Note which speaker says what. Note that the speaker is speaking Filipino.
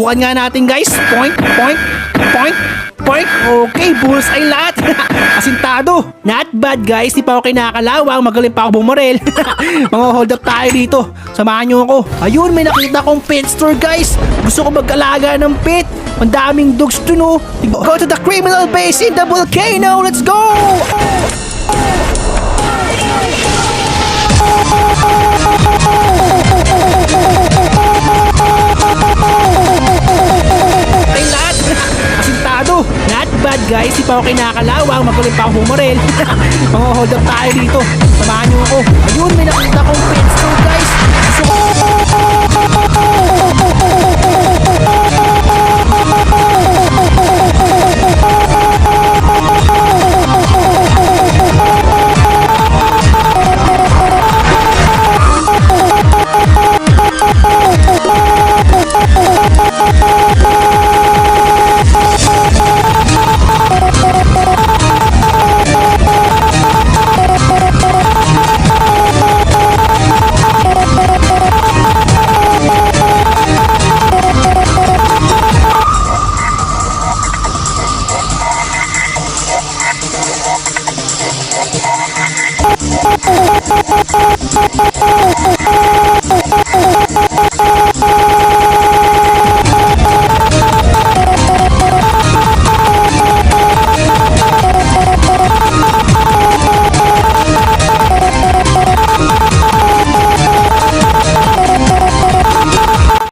Speaker 1: Subukan nga natin guys. Point, point, point, point. Okay, bullseye lahat. Asintado. Not bad guys, di pa ako kinakalawang. Magaling pa ako bumarel. Mga hold up tayo dito. Samahan nyo ako. Ayun, may nakita akong pet store guys. Gusto ko mag-alaga ng pet. Ang daming dogs to no. Go to the criminal base in the volcano. Let's go! Ay lahat! Asintado! Not bad guys, di pa ako kinakalawang. Magaling pa ako bumarel. Mga hold up tayo dito. Samahan nyo ako. Ayun, may nakita akong pet store guys. Gusto ko...